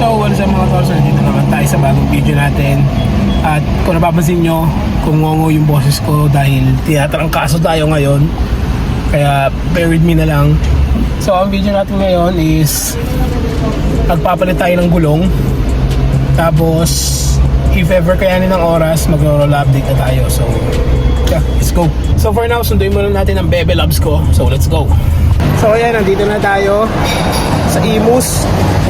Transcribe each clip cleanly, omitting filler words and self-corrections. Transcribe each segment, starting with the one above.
So, what's up mga tol? So, dito naman tayo sa bagong video natin. At kung napapansin nyo, kumungo yung boses ko dahil tinatrangkaso tayo ngayon. Kaya, bear with me na lang. So, ang video natin ngayon is magpapalit tayo ng gulong. Tapos, if ever kayanin ng oras, mag-roll update na tayo. So, yeah, let's go. So, for now, sunduin muna natin ang Bebe Labs ko. So, let's go. So, ayan, nandito na tayo sa Imus,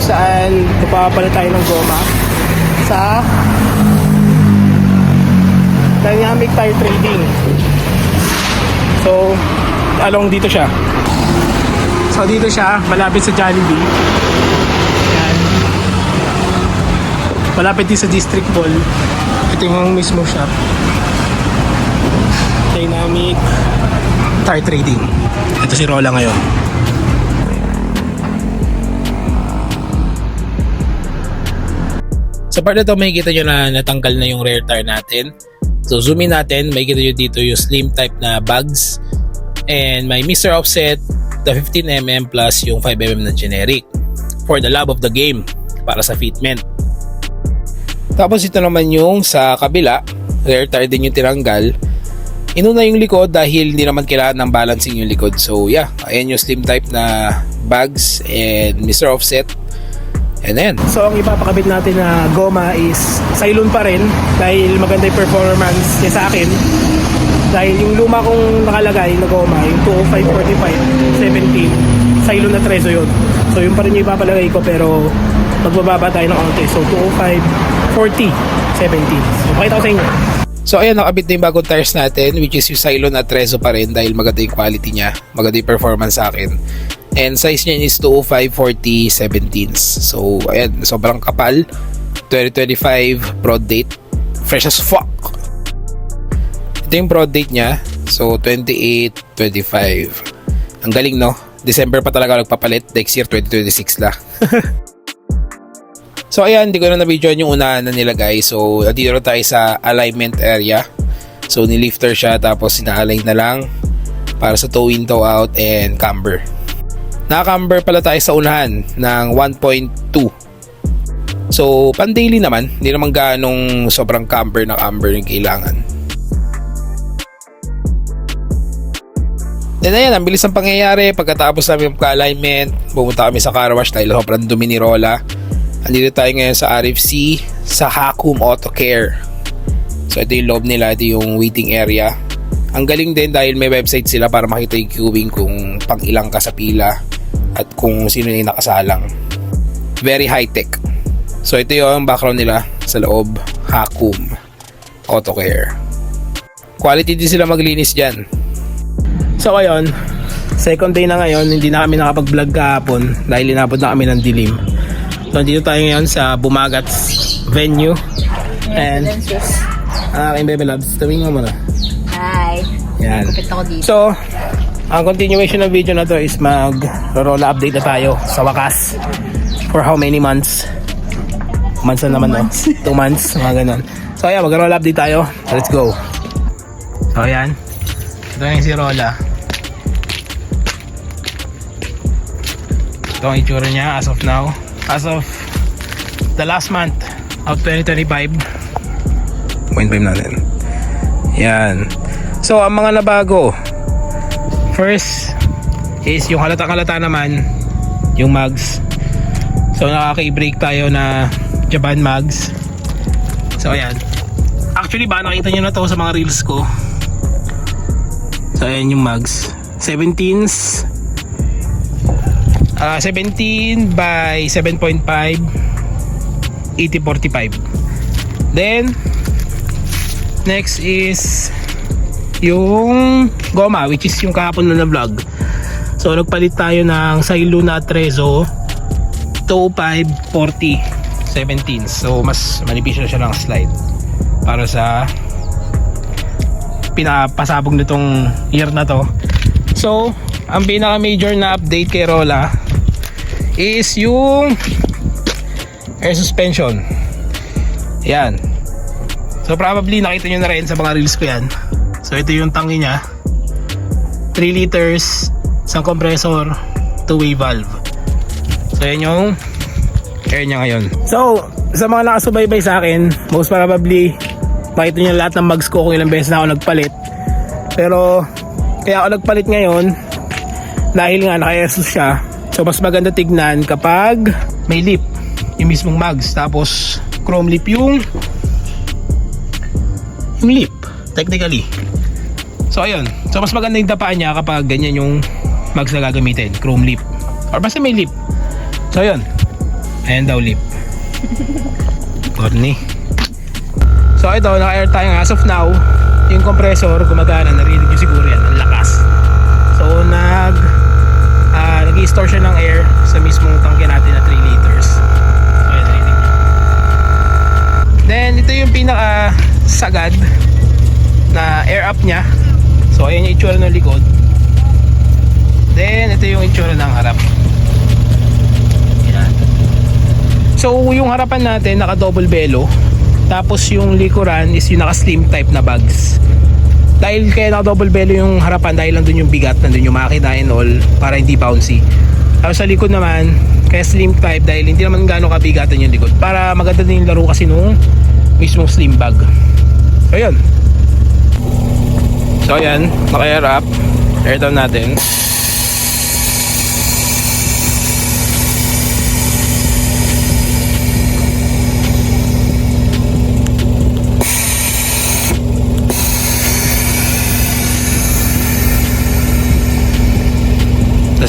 saan papapalit tayo ng goma sa Dynamic Tire Trading. So, along dito siya. So, dito siya, malapit sa Jollibee. Ayan. Malapit din sa District Mall. Ito yung mismo shop. Dynamic Tire Trading. Ito si Rola ngayon. Sa part na ito, makikita nyo na natanggal na yung rear tire natin. So zoom in natin, makikita nyo dito yung slim type na bags. And may Mr. Offset, the 15mm plus yung 5mm na generic. For the love of the game, para sa fitment. Tapos ito naman yung sa kabila, rear tire din yung tinanggal. Inuna yung likod dahil hindi naman kailangan ng balancing yung likod. So yeah, ayan yung slim type na bags and Mr. Offset. And then, so ang ipapakabit natin na goma is Cylon pa rin dahil maganda yung performance niya sa akin. Dahil yung luma kong nakalagay na goma, yung 205, 45, 17, Cylon na Trezo yun. So yun pa rin yung ipapalagay ko pero magbababa tayo ng konti. So 205, 40, 17. So pakita ko sa inyo. So ayan, nakabit na yung bagong tires natin which is yung Cylon na Trezo pa rin dahil maganda yung quality niya, maganda yung performance sa akin. And size niya is 205, 40, 17. So ayan, sobrang kapal. 2025 prod date, fresh as fuck. Ito yung prod date niya. So 28, 25. Ang galing, no? December pa talaga nagpapalit. Next year 2026 la. So ayan, hindi ko na na-videoan yung unahan na nilagay. So dito tayo sa alignment area. So nilifter siya tapos ina-align na lang para sa toe in, toe out and camber. Naka-camber pala tayo sa unahan ng 1.2. So pan-daily naman, hindi naman ganong sobrang camber na camber yung kailangan. Then ayan, ang bilis ng pangyayari. Pagkatapos namin magka-alignment, pumunta kami sa car wash dahil sobrang dumi ni Rola. Andito tayo ngayon sa RFC sa Hakum Auto Care. So ito yung loob nila, ito yung waiting area. Ang galing din dahil may website sila para makita yung queuing kung pang ilang ka sa pila at kung sino yung nakasalang. Very high tech. So ito yung background nila sa loob, Hakum Auto Care. Quality din sila maglinis dyan. So ayun, second day na ngayon, hindi na kami nakapag-vlog kahapon dahil inabot na kami ng dilim. So dito tayo ngayon sa Bumagats venue. And aking Bebe Labs, tawin mo muna. Hi. Yan. Kupit ako dito. So, ang continuation ng video na to is mag-roll update na tayo sa wakas. For how many months? Months na naman, no? 2 months, mga ganun. So, ayan, mag-roll update tayo. Let's go. So, ayan. Ito yung si Rola. Ito ang itsura niya as of now. As of the last month of 2025. 0.5 natin. Yan. So, ang mga nabago. First is yung halata-halata naman, yung mags. So, nakaka-brake tayo na Japan mags. So, ayan. Actually, ba nakita nyo na to sa mga reels ko. So, ayan yung mags. 17s. 17 by 7.5 8045. Then next is yung goma which is yung kahapon na vlog. So nagpalit tayo ng Cylon na Trezo 205 40 17. So mas manipis na siya ng slide para sa pinapasabog nitong year na to. So ang pinaka major na update kay Rola is yung air suspension. Yan. So probably nakita nyo na rin sa mga reels ko yan. So ito yung tangke nya, 3 liters, isang compressor, 2-way valve. So yan yung air niya ngayon. So, sa mga nakasubaybay sa akin, most probably makita niyo lahat ng mags ko kung ilang beses na ako nagpalit. Pero kaya ako nagpalit ngayon dahil nga naka-airsus siya. So mas maganda tignan kapag may lip yung mismong mags, tapos chrome lip yung lip technically. So ayun, so mas maganda yung tapaan niya kapag ganyan yung mags na gagamitin, chrome lip or basta may lip. So ayun, ayan daw lip. Corny. So ito, naka-air tayo nga. As of now, yung compressor gumagana, narinig nyo siguro yan, ang lakas. So nag-i-store siya ng air sa mismong tangke natin na 3 liters. So yan, narinig nyo. Then ito yung pinaka sagad na air up nya. So ayan yung itsura ng likod. Then ito yung itsura ng harap. Yan. So yung harapan natin naka double bellow, tapos yung likuran is yung naka slim type na bags. Dahil kaya naka double bellow yung harapan dahil nandun yung bigat, nandun yung makina and all, para hindi bouncy. Tapos sa likod naman kaya slim type dahil hindi naman gaano kabigatan yung likod, para maganda din yung laro kasi nung mismong slim bag. So yun. So ayan, naka air up, air down natin.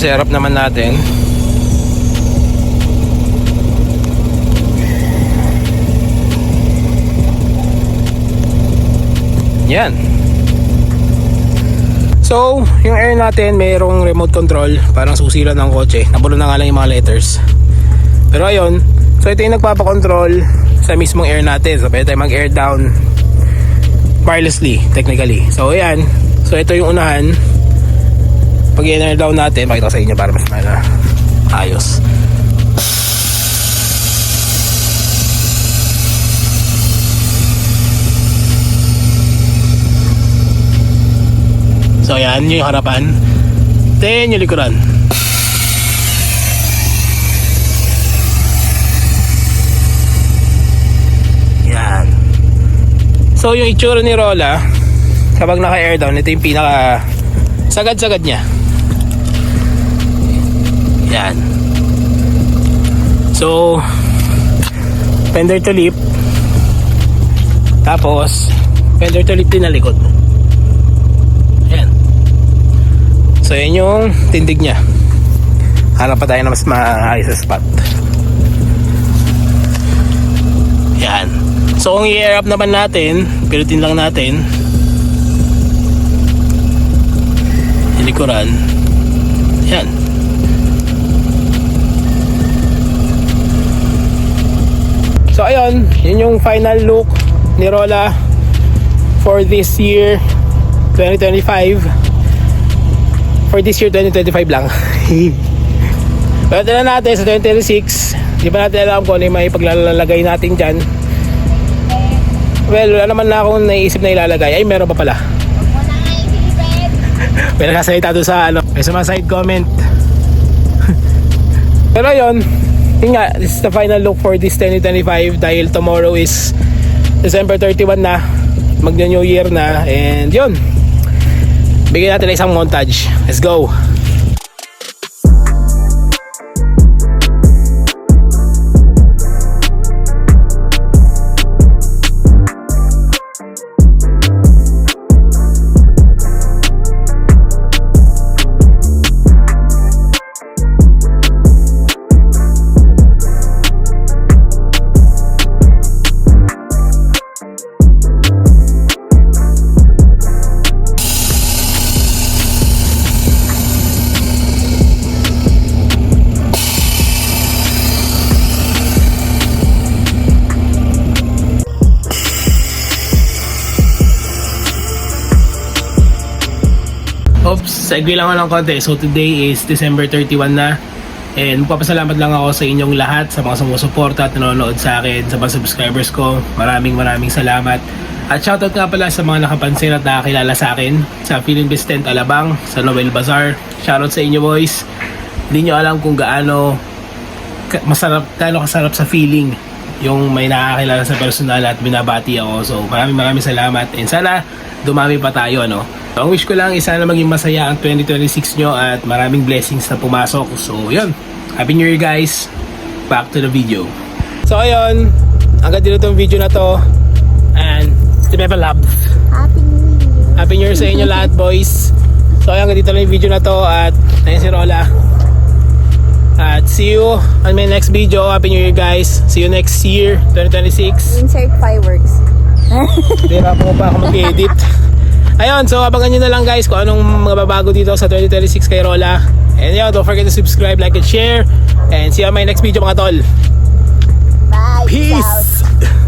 Sa harap naman natin, yan. So yung air natin mayroong remote control, parang susilan ng kotse, nabulo na nga lang yung mga letters. Pero ayun, so ito yung nagpapakontrol sa mismong air natin. So pwede tayo mag air down wirelessly technically. So ayan, so ito yung unahan. Pag i-air down natin, pakita ko sa inyo para mas ayos. So yan yung harapan. Then yung likuran. Yan. So yung itsura ni Rola kapag naka-air down, ito yung pinaka sagad-sagad niya. Yan. So fender to lip, tapos fender to lip din na likod. Yan. So yan yung tindig niya. Hanap pa tayo na mas maayos sa spot. Yan. So kung i-air up naman natin, pilutin lang natin yung likuran. Yan. So ayun, yun yung final look ni Rola for this year 2025. For this year 2025 lang. Pero na natin sa 2026, di ba natin alam kung ano yung may paglalagay natin dyan. Well, wala naman na akong naisip na ilalagay. Ay, meron pa pala. May nakasalita doon sa may sa mga side comment. Pero ayun, yun nga, this is the final look for this 2025 dahil tomorrow is December 31 na, magna New Year na, and yun, bigyan natin isang montage. Let's go. Oops, segue lang ako ng konti. So today is December 31 na. And magpapasalamat lang ako sa inyong lahat, sa mga sumusuporta at nanonood sa akin, sa mga subscribers ko. Maraming salamat. At shoutout nga pala sa mga nakapansin at nakakilala sa akin sa Feeling Bestent Alabang, sa Noel Bazaar. Shoutout sa inyo boys. Hindi nyo alam kung gaano masarap, gaano kasarap sa feeling yung may nakakilala sa personal at binabati ako. So maraming salamat and sana dumami pa tayo, no? So, ang wish ko lang is sana maging masaya ang 2026 nyo at maraming blessings na pumasok. So yun, Happy New Year guys. Back to the video. So ayun, hanggang dito tong video na to. And Timeva Love. Happy New Year. Happy New Year sa inyo lahat, boys. So ayun, hanggang dito lang yung video na to. At ayun si Rola. At see you on my next video. Happy New Year guys. See you next year, 2026. Insert fireworks. Hindi na po pa ako mag-edit. Ayun, so abangan nyo na lang guys kung anong mga babago dito sa 2026 kay Rola. And yun, don't forget to subscribe, like, and share. And see you on my next video mga tol. Bye. Peace!